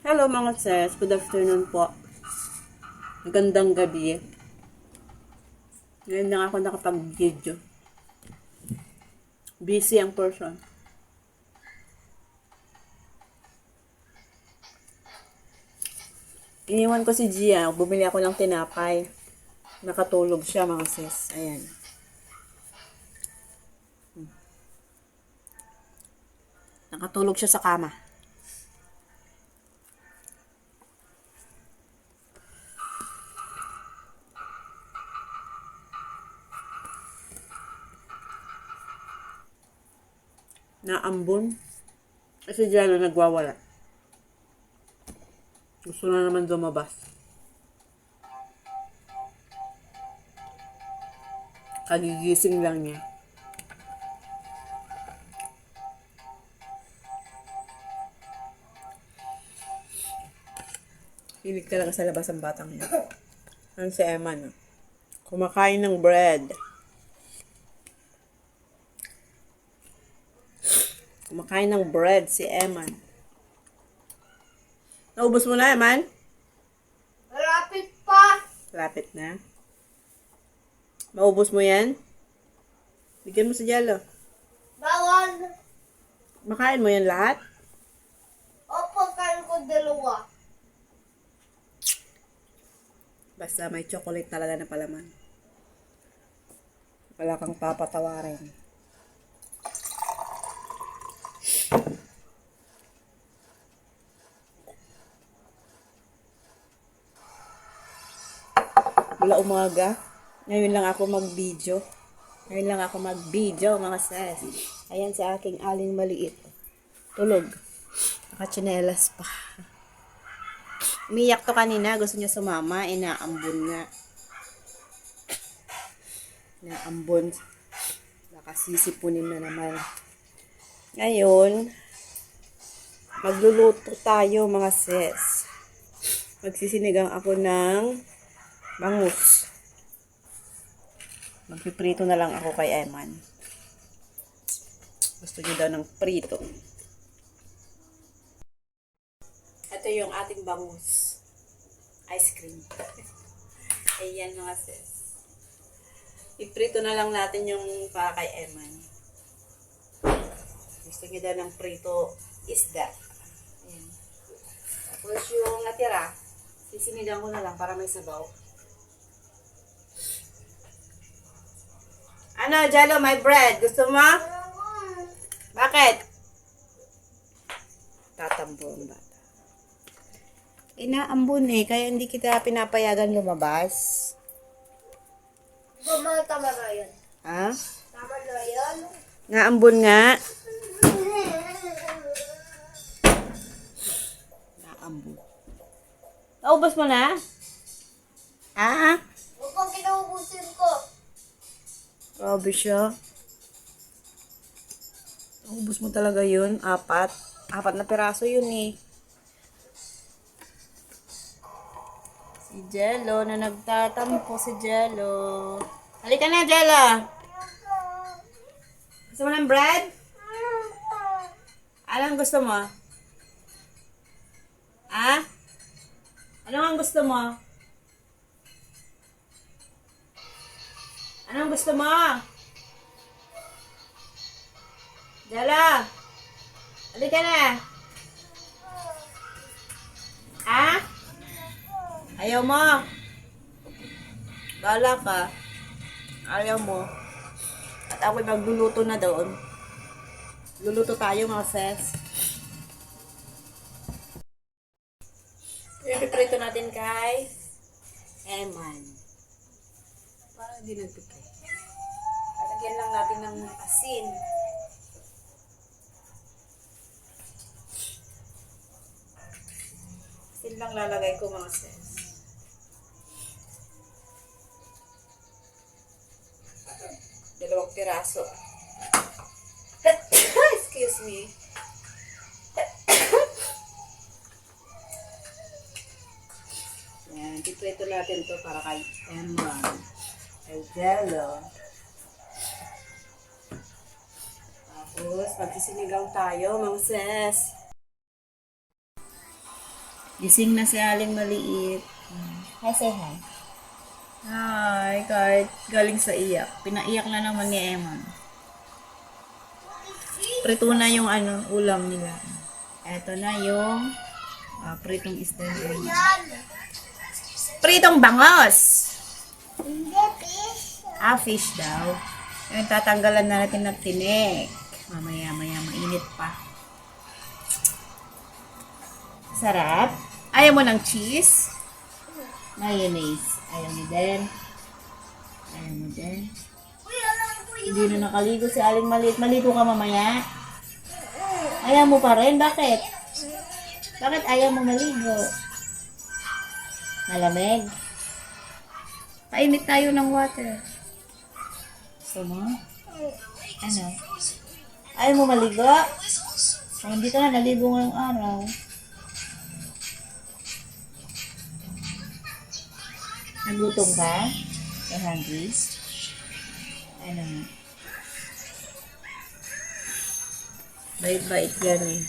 Hello mga sis, good afternoon po. Magandang gabi. Ngayon lang ako nakapag-video. Busy ang person. Iniwan ko si Gia, bumili ako ng tinapay. Nakatulog siya mga sis. Ayan. Nakatulog siya sa kama. Naambon. Kasi Gia na nagwawala. Gusto na naman lumabas. Kagigising lang niya. Hilig talaga sa labas ang batang niya. Ano si Emma, no? Kumakain ng bread. Kumakain ng bread si Eman. Naubos mo na, Eman? Malapit pa. Lapit na. Maubos mo yan? Bigyan mo si Jello. Bawal. Makain mo yan lahat? Opo, kain ko dalawa. Basta may chocolate talaga na palaman. Wala kang papatawarin. Wala umaga. Ngayon lang ako mag-video. Mga sis. Ayan sa aking aling maliit. Tulog. Nakachinelas pa. Umiyak to kanina. Gusto niya sumama. Inaambon nga. Inaambon. Nakasisipunin na naman. Ngayon, magluluto tayo mga sis. Magsisinigang ako ng bangus. Magpiprito na lang ako kay Eman. Gusto niyo daw ng prito. Ito yung ating bangus. Ice cream. Ayan mga sis. Iprito na lang natin yung para kay Eman. Gusto niyo daw ng prito isda. Ayan. Tapos yung natira, sisinigang ko na lang para may sabaw. Ano, Jello, my bread? Gusto mo? Bakit? Tatambo ang bata. Inaambon kaya hindi kita pinapayagan lumabas. Tama na yun. Ha? Tama na yun. Naambon nga. Naambon. Naubos mo na? Ha? Huwag pang kinaubusin ko. Grabe siya. Naubos mo talaga yun. Apat. Apat na piraso yun Si Jello na nagtatampo si Jello. Halika na, Jello. Gusto mo ng bread? Anong gusto mo? Ha? Ano ang gusto mo? Anong gusto mo? Jello. Halika na. Ha? Ayaw mo. Bala ka. Ayaw mo. At ako'y magluluto na doon. Luluto tayo mga sis. Ipiprito natin kay Eman. Parang hindi nagpipray. Lagyan lang natin ng asin. Asin lang lalagay ko mga sis. Dalawang piraso. Excuse me. Yan, piprito natin to para kay Eman. Kay Jello. Tapos, magsisinigang tayo, mga sis. Gising na si Aling Maliit. Hi, say hi. Hi, kahit galing sa iyak. Pinaiyak na naman ni Eman. Prito na yung ulam nila. Eto na yung pritong isda. Yan. Pritong bangos! Hindi, fish. Fish daw. Yung tatanggalan na natin ng tinik. Mamaya, mainit pa. Sarap. Ayaw mo ng cheese? Mayonnaise. Ayaw mo din. Ayaw mo din. Uy, alam ko yun. Hindi na nakaligo si Aling Maliit. Maligo ka mamaya. Ayaw mo pa rin? Bakit? Bakit ayaw mo maligo? Malamig? Painit tayo ng water. Gusto mo? Ano? Ayaw mo maligo? Oh, hindi ka na naligo ngayong araw. Nagutom ka? You're hungry? Ano? Bait-bait yan eh.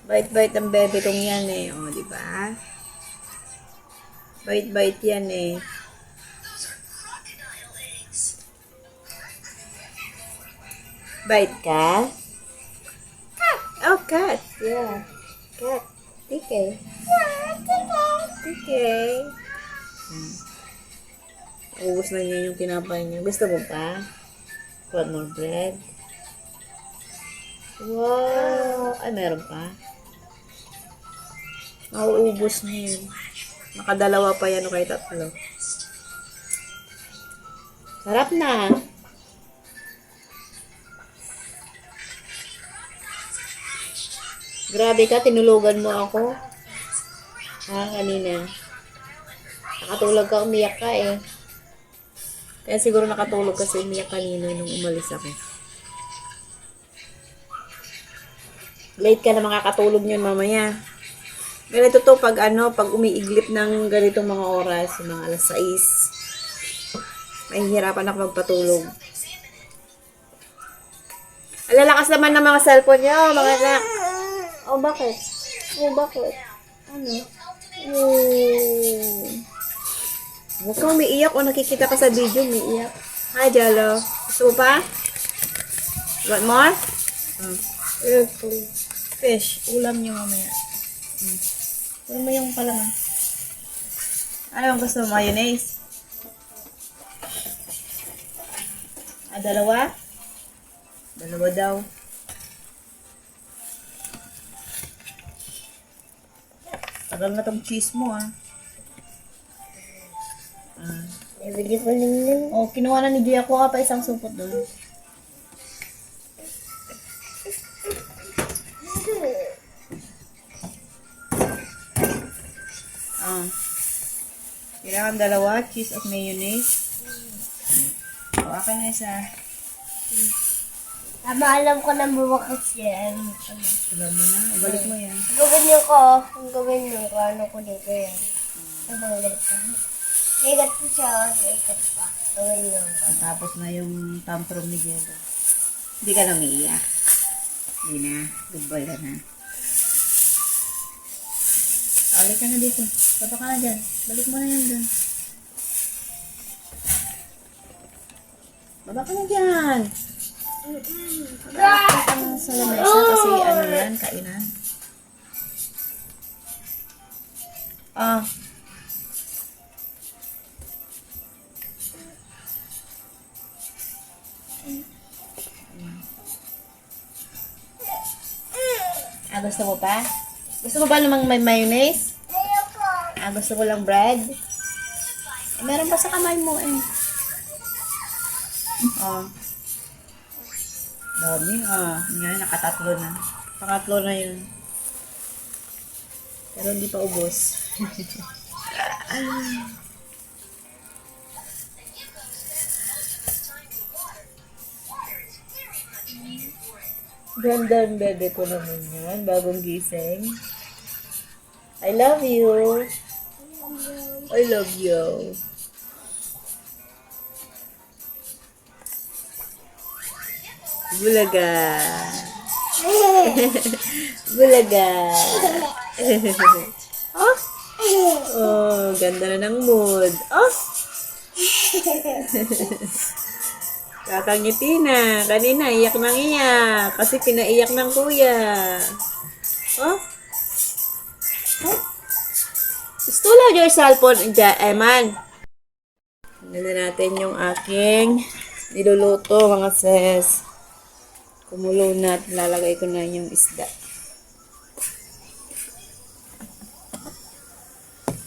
Bait-bait ang bebe kong yan eh. O, di ba? Bait-bait yan eh. Bait ka? Cat! Oh, cat! Yeah. Cat. TK. TK. Ubus na niya yung tinapay niya. Gusto mo pa? Want more bread? Wow! Ay, meron pa? Mauubos niya yun. Nakadalawa pa yan o kay tatlo. Sarap na. Grabe ka, tinulugan mo ako. Kanina. Nakatulog ka, umiyak ka eh. Kaya siguro nakatulog kasi umiyak kanina nung umalis ako. Late ka na makakatulog yun mamaya. Ganito to pag pag umiiglip ng ganitong mga oras, mga alas 6. Mahihirapan ako magpatulog. Alalakas naman ng mga cellphone nyo, mga anak. Oh, bakit? Oh, bakit? Ano? Oh. Huwag kang umiiyak o nakikita ka sa video, umiiyak. Hi, Jello. Gusto mo pa? Want more? Fish. Ulam niyo mamaya. Ulam mo yung palaman. Ano ang gusto mo? Mayonnaise? Dalawa? Dalawa daw. Tagal na tong cheese mo, Nabili ko lang yun. Oh, kinuha na ni Gia. Kuha pa isang supot doon. Kailangan dalawa, cheese at mayonnaise. O, akin na isa. Alam ko na bumakas yan. Alam mo na, balik mo yan. Gawin niyo ko. Gawin niyo ko. Ano ko dito yan. Ang balik ko. Ikat ko siya. Ikat pa. Gawin niyo ko. Tapos na yung tantrum ni Jello. Hindi ka na umiiyak. Hindi na. Good boy ka na. Balik ka na dito. Baba ka na dyan. Balik mo na yan dun. Baba ka na dyan. Sa lamesa kasi yan, kainan. Gusto mo pa? Gusto mo ba namang may mayonnaise? Gusto mo lang bread? Meron pa sa kamay mo eh. Dami Ngayon, nakatatlo na. Pangatlo na yun. Pero hindi pa ubos. Ganda ang bebe ko naman yan. Bagong gising. I love you. I love you. Bulaga. Bulaga. Oh? Oh, ganda na ng mood. Oh? Kakangiti na. Kanina, iyak nang iyak. Kasi pinaiyak ng kuya. Oh? Oh? Stole out your cellphone, Eman. Tingnan natin yung aking niluluto, mga sis. Kumulo na at lalagay ko na yung isda.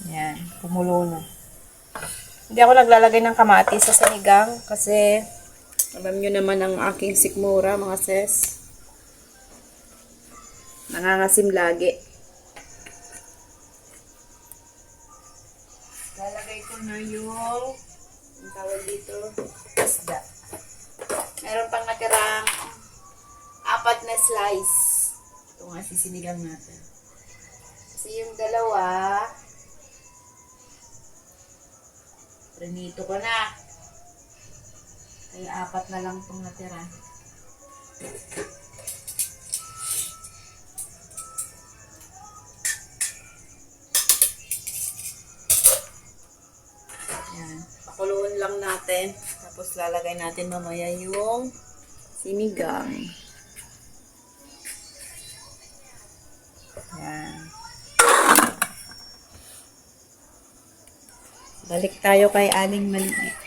Yan, kumulo na. Hindi ako naglalagay ng kamatis sa sinigang kasi alam nyo naman ang aking sikmura, mga sis. Nangangasim lagi. Lalagay ko na yung tawag dito, isda. Meron pang natirang 4 na slice. Ito nga sisinigang natin. Kasi yung dalawa, prinito ko na. Kaya 4 na lang itong natira. Yan. Pakuluan lang natin. Tapos lalagay natin mamaya yung sinigang. Yan. Balik tayo kay Aling Maliit.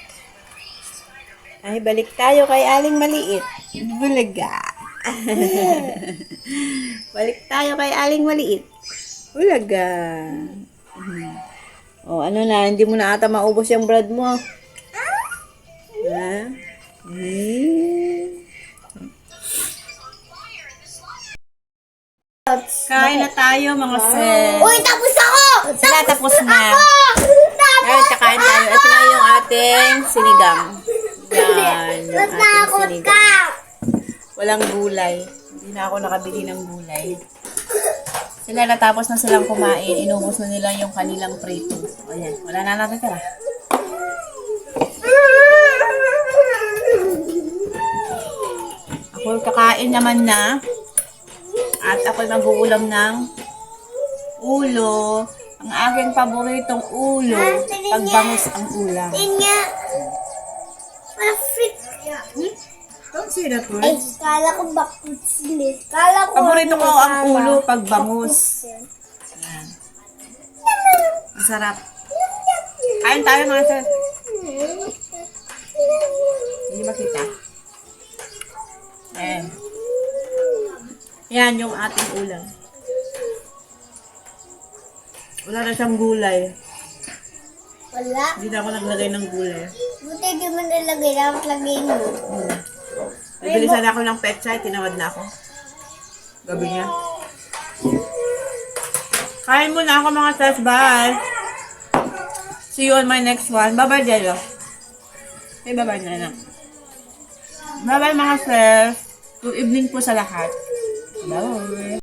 Ay, balik tayo kay Aling Maliit. Bulaga. Balik tayo kay Aling Maliit. Bulaga. Oh, ano na, hindi mo na ata maubos yung bread mo. Ha? Kain na tayo, mga sis. Uy, tapos ako! Sila tapos na. Ayun, kakain tayo. Ito na yung ating sinigang. Yan, yung ating Natakot sinigang. ka! Walang gulay. Hindi na ako nakabili ng gulay. Sila natapos na silang kumain. Inubos na nila yung kanilang prito. Ayan, wala na natin tira. Ako kakain naman na. At ako mag-uulam ng ulo. Ang aking paboritong ulo. Pagbangus ang ulam. Yun nga. Perfect. Don't say that word. Ay, kala ko bakit sila. Kala ko Paborito ko ang tama. ulo pag bangus. Yan. Masarap. Kain tayo, mga sir. Hindi makita. Ayan. Yan yung ating ulam. Wala na siyang gulay. Wala. Hindi na ako naglagay ng gulay. Buti di mo nalagay. Dapat lagay mo. Nabilisan ako ng pechay, tinawad na ako. Gabi niya. Kain muna ako, mga sis. Bye! See you on my next one. Bye-bye, Jello. Hey, bye-bye na lang. Bye-bye, mga sis. Good evening po sa lahat. Bye!